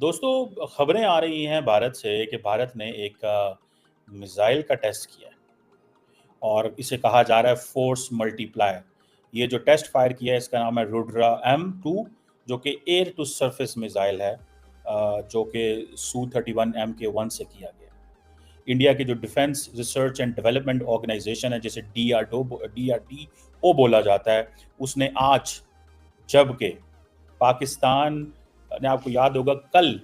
दोस्तों, खबरें आ रही हैं भारत से कि भारत ने एक मिसाइल का टेस्ट किया है और इसे कहा जा रहा है फोर्स मल्टीप्लायर। ये जो टेस्ट फायर किया है इसका नाम है रुद्रा M2, जो कि एयर टू सरफेस मिसाइल है, जो कि Su-31 MK1 से किया गया। इंडिया की जो defence research and development organisation है, जिसे DRDO बोला जाता है, उसने आज, जबकि पाकिस्तान ने, आपको याद होगा, कल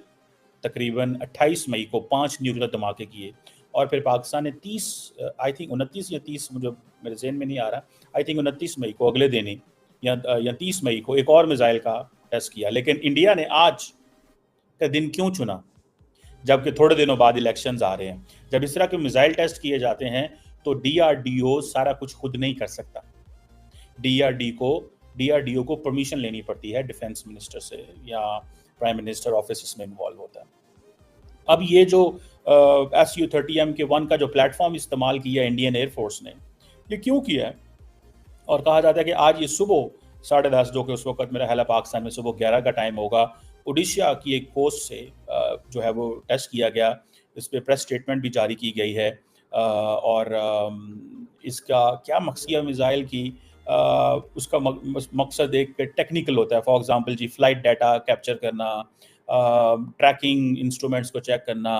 तकरीबन 28 मई को 5 न्यूक्लियर धमाके किए और फिर पाकिस्तान ने 30, आई थिंक 29 या 30, मुझे मेरे ज़हन में नहीं आ रहा, आई थिंक 29 मई को, अगले दिन ही, या 30 मई को एक और मिसाइल का टेस्ट किया। लेकिन इंडिया ने आज का दिन क्यों चुना, जबकि थोड़े दिनों बाद इलेक्शंस आ रहे हैं? जब इस तरह के मिसाइल टेस्ट किए जाते हैं तो DRDO सारा कुछ खुद नहीं कर सकता। DRDO को परमिशन लेनी पड़ती है डिफेंस मिनिस्टर से, या प्राइम मिनिस्टर ऑफिस इसमें इन्वॉल्व होता है। अब ये जो Su-30MK1 का जो प्लेटफॉर्म इस्तेमाल किया इंडियन एयरफोर्स ने, ये क्यों किया है? और कहा जाता है कि आज ये सुबह 10:30, जो कि उस वक्त मेरा ख्याल है पाकिस्तान में सुबह 11 का टाइम होगा, उड़ीसा की एक पोस्ट से जो है वो टेस्ट किया गया। इस पर प्रेस स्टेटमेंट भी जारी की गई है। और इसका क्या मकसद है मिसाइल की? उसका मकसद एक टेक्निकल होता है। फॉर एग्जांपल जी, फ्लाइट डाटा कैप्चर करना, ट्रैकिंग इंस्ट्रूमेंट्स को चेक करना,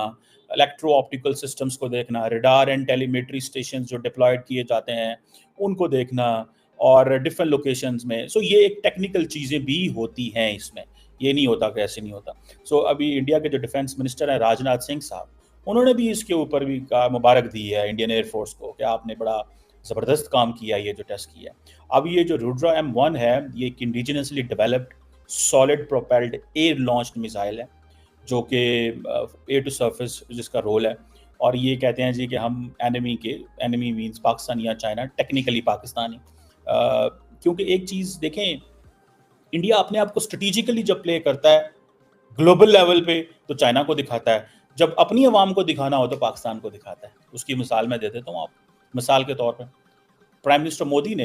इलेक्ट्रो ऑप्टिकल सिस्टम्स को देखना, रडार एंड टेलीमेट्री स्टेशन जो डिप्लॉयड किए जाते हैं उनको देखना, और डिफरेंट लोकेशंस में। सो ये एक टेक्निकल चीज़ें भी होती हैं इसमें, ये नहीं होता कि ऐसे नहीं होता। सो अभी इंडिया के जो डिफेंस मिनिस्टर हैं राजनाथ सिंह साहब, उन्होंने भी इसके ऊपर भी कहा, मुबारक दी है इंडियन एयरफोर्स को कि आपने बड़ा ज़बरदस्त काम किया, ये जो टेस्ट किया। अब ये जो रुद्रा M1 है, ये एक indigenously developed solid propelled air launched missile है, जो कि एयर टू सरफेस जिसका रोल है। और ये कहते हैं जी कि हम एनिमी मीन्स पाकिस्तान या चाइना, टेक्निकली पाकिस्तानी। क्योंकि एक चीज़ देखें, इंडिया अपने आप को स्ट्रेटिजिकली जब प्ले करता है ग्लोबल लेवल पे तो चाइना को दिखाता है, जब अपनी आवाम को दिखाना हो तो पाकिस्तान को दिखाता है। उसकी मिसाल मैं दे देता हूँ आप। मिसाल के तौर पर प्राइम मिनिस्टर मोदी ने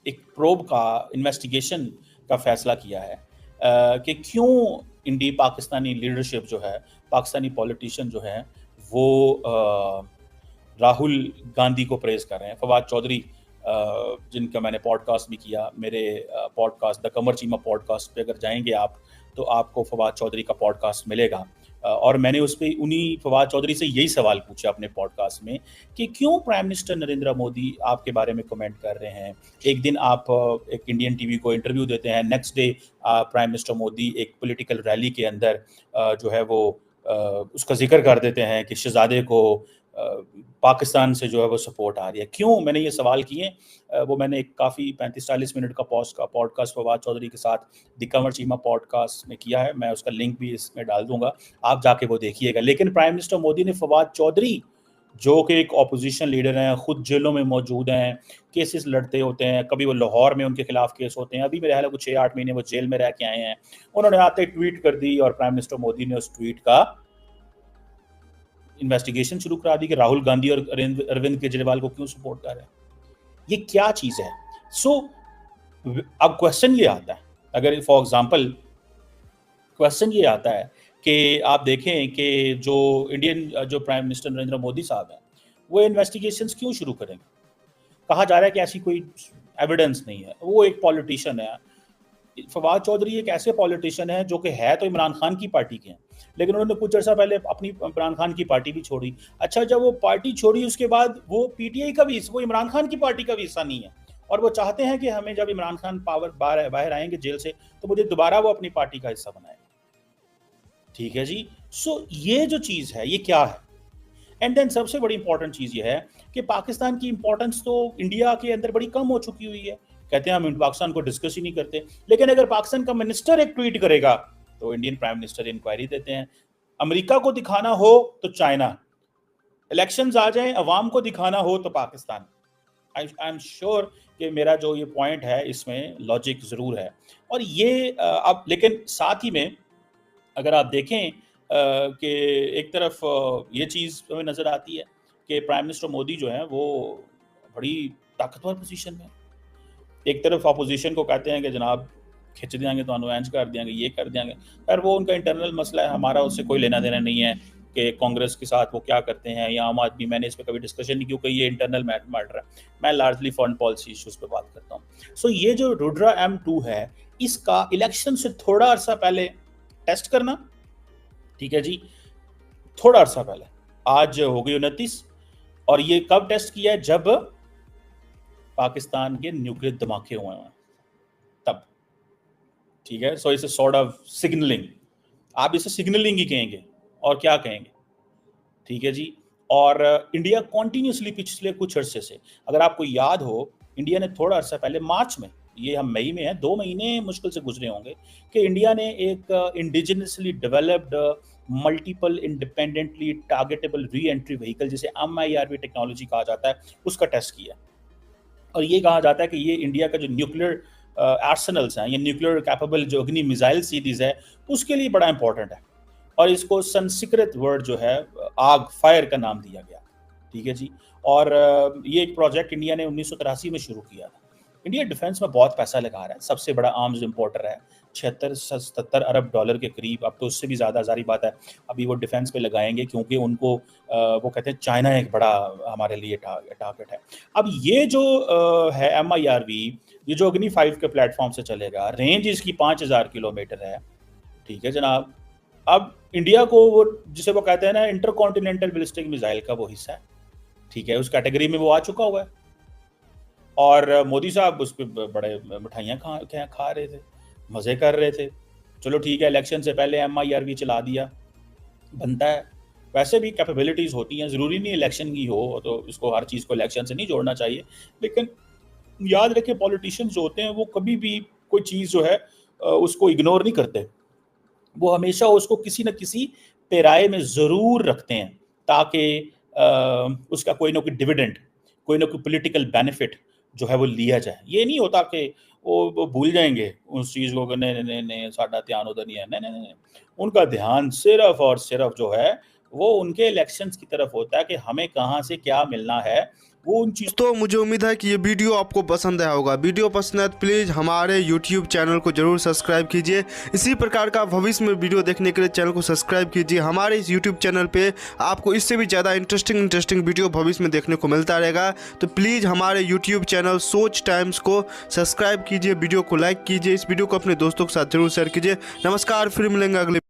एक प्रोब का इन्वेस्टिगेशन का फैसला किया है कि क्यों इंडिया पाकिस्तानी लीडरशिप जो है, पाकिस्तानी पॉलिटिशियन जो है, वो राहुल गांधी को प्रेज कर रहे हैं। फवाद चौधरी, जिनका मैंने पॉडकास्ट भी किया, मेरे podcast the Qamar Cheema podcast पे अगर जाएंगे आप तो आपको फवाद चौधरी का पॉडकास्ट मिलेगा। और मैंने उस पर उन्हीं फवाद चौधरी से यही सवाल पूछा अपने पॉडकास्ट में कि क्यों प्राइम मिनिस्टर नरेंद्र मोदी आपके बारे में कमेंट कर रहे हैं। एक दिन आप एक इंडियन टीवी को इंटरव्यू देते हैं, next day prime minister Modi एक पॉलिटिकल रैली के अंदर जो है वो उसका जिक्र कर देते हैं कि शहजादे को पाकिस्तान से जो है वो सपोर्ट आ रही है। क्यों मैंने ये सवाल किए, वो मैंने एक काफ़ी 35-40 मिनट का पॉडकास्ट फवाद चौधरी के साथ द कमर चीमा पॉडकास्ट में किया है। मैं उसका लिंक भी इसमें डाल दूंगा, आप जाके वो देखिएगा। लेकिन प्राइम मिनिस्टर मोदी ने फवाद चौधरी, जो कि एक ऑपोजिशन लीडर हैं, खुद जेलों में मौजूद हैं, केसेस लड़ते होते हैं, कभी वो लाहौर में उनके खिलाफ केस होते हैं, अभी मेरे ख्याल है कुछ 6-8 महीने वो जेल में रह के आए हैं, उन्होंने आते ट्वीट कर दी और प्राइम मिनिस्टर मोदी ने उस ट्वीट का इन्वेस्टिगेशन शुरू करा दी कि राहुल गांधी और अरविंद केजरीवाल को क्यों सपोर्ट कर रहे हैं। ये क्या चीज है? सो अब क्वेश्चन ये आता है, अगर फॉर एग्जांपल क्वेश्चन ये आता है कि आप देखें कि जो प्राइम मिनिस्टर नरेंद्र मोदी साहब हैं, वो इन्वेस्टिगेशंस क्यों शुरू करेंगे? कहा जा रहा है कि ऐसी कोई एविडेंस नहीं है। वो एक पॉलिटिशियन है, फवाद चौधरी एक ऐसे पॉलिटिशियन है जो कि है तो इमरान खान की पार्टी के हैं, लेकिन उन्होंने कुछ अर्सा पहले अपनी इमरान खान की पार्टी भी छोड़ी। अच्छा, जब वो पार्टी छोड़ी उसके बाद वो PTI का भी, वो इमरान खान की पार्टी का भी हिस्सा नहीं है, और वो चाहते हैं कि हमें जब इमरान खान बाहर आएंगे जेल से तो मुझे दोबारा वो अपनी पार्टी का हिस्सा बनाए। ठीक है जी। सो ये जो चीज़ है ये क्या है? एंड देन सबसे बड़ी इंपॉर्टेंट चीज़ ये है कि पाकिस्तान की इंपॉर्टेंस तो इंडिया के अंदर बड़ी कम हो चुकी हुई है। कहते हैं हम पाकिस्तान को डिस्कस ही नहीं करते, लेकिन अगर पाकिस्तान का मिनिस्टर एक ट्वीट करेगा तो इंडियन प्राइम मिनिस्टर इंक्वायरी देते हैं। अमेरिका को दिखाना हो तो चाइना, इलेक्शंस आ जाए अवाम को दिखाना हो तो पाकिस्तान। आई एम श्योर कि मेरा जो ये पॉइंट है इसमें लॉजिक ज़रूर है। और ये अब लेकिन साथ ही में अगर आप देखें कि एक तरफ ये चीज़ हमें नज़र आती है कि प्राइम मिनिस्टर मोदी जो है वो बड़ी ताकतवर पोजीशन में। एक तरफ अपोजिशन को कहते हैं कि जनाब खिंच देंगे तो इंज कर देंगे, ये कर देंगे। पर वो उनका इंटरनल मसला है, हमारा उससे कोई लेना देना नहीं है कि कांग्रेस के साथ वो क्या करते हैं या आम आदमी। मैंने इस पर कभी डिस्कशन नहीं, क्योंकि ये इंटरनल मैटर है। मैं लार्जली फॉरेन पॉलिसी इशूज़ पे बात करता हूँ। सो ये जो रुद्रा M2 है, इसका इलेक्शन से थोड़ा अरसा पहले टेस्ट करना, ठीक है जी, थोड़ा अरसा पहले, आज हो गई 29, और ये कब टेस्ट किया है? जब पाकिस्तान के न्यूक्लियर धमाके हुए हैं तब, ठीक है। So it's a sort of signalling, आप इसे सिग्नलिंग ही कहेंगे और क्या कहेंगे, ठीक है जी। और इंडिया कॉन्टिन्यूसली पिछले कुछ अरसे से, अगर आपको याद हो, इंडिया ने थोड़ा अरसा पहले मार्च में, ये हम मई में है, 2 महीने मुश्किल से गुजरे होंगे, कि इंडिया ने एक indigenously developed multiple independently targetable re entry vehicle, जिसे MIRV टेक्नोलॉजी कहा जाता है, उसका टेस्ट किया। और ये कहा जाता है कि ये इंडिया का जो न्यूक्लियर आर्सेनल्स हैं, ये न्यूक्लियर कैपेबल जो अग्नि मिसाइल सीरीज है, उसके लिए बड़ा इंपॉर्टेंट है। और इसको संस्कृत वर्ड जो है आग, फायर का नाम दिया गया, ठीक है जी। और ये एक प्रोजेक्ट इंडिया ने 1983 में शुरू किया था। इंडिया डिफेंस में बहुत पैसा लगा रहा है, सबसे बड़ा आर्म्स इंपोर्टर है, 76-77 अरब डॉलर के करीब, अब तो उससे भी ज़्यादा, जारी बात है अभी वो डिफेंस पे लगाएंगे, क्योंकि उनको वो कहते हैं चाइना एक बड़ा हमारे लिए टारगेट है। अब ये जो है MIRV, ये जो अग्नि 5 के प्लेटफॉर्म से चलेगा, रेंज इसकी 5000 किलोमीटर है, ठीक है जनाब। अब इंडिया को वो, जिसे वो कहते हैं ना इंटरकॉन्टिनेंटल बैलिस्टिक मिसाइल का वो हिस्सा है, ठीक है, उस कैटेगरी में वो आ चुका हुआ है। और मोदी साहब उस पर बड़े मिठाइयाँ खा रहे थे, मज़े कर रहे थे। चलो ठीक है, इलेक्शन से पहले MIRV चला दिया, बनता है। वैसे भी कैपेबिलिटीज़ होती हैं, ज़रूरी नहीं इलेक्शन की हो तो इसको, हर चीज़ को इलेक्शन से नहीं जोड़ना चाहिए। लेकिन याद रखें, पॉलिटिशियंस जो होते हैं वो कभी भी कोई चीज़ जो है उसको इग्नोर नहीं करते, वो हमेशा उसको किसी न किसी पेराए में ज़रूर रखते हैं, ताकि उसका कोई ना कोई डिविडेंड, कोई ना कोई पॉलिटिकल बेनिफिट जो है वो लिया जाए। ये नहीं होता कि वो भूल जाएंगे उस चीज़ को, नहीं साडा ध्यान उधर नहीं है, नहीं, उनका ध्यान सिर्फ और सिर्फ जो है वो उनके इलेक्शंस की तरफ होता है कि हमें कहाँ से क्या मिलना है, वो उन चीज़। तो मुझे उम्मीद है कि ये वीडियो आपको पसंद आया होगा। वीडियो पसंद है तो प्लीज़ हमारे YouTube चैनल को जरूर सब्सक्राइब कीजिए। इसी प्रकार का भविष्य में वीडियो देखने के लिए चैनल को सब्सक्राइब कीजिए। हमारे इस YouTube चैनल पे आपको इससे भी ज़्यादा इंटरेस्टिंग वीडियो भविष्य में देखने को मिलता रहेगा। तो प्लीज़ हमारे YouTube चैनल सोच टाइम्स को सब्सक्राइब कीजिए, वीडियो को लाइक कीजिए, इस वीडियो को अपने दोस्तों के साथ जरूर शेयर कीजिए। नमस्कार, फिर मिलेंगे अगले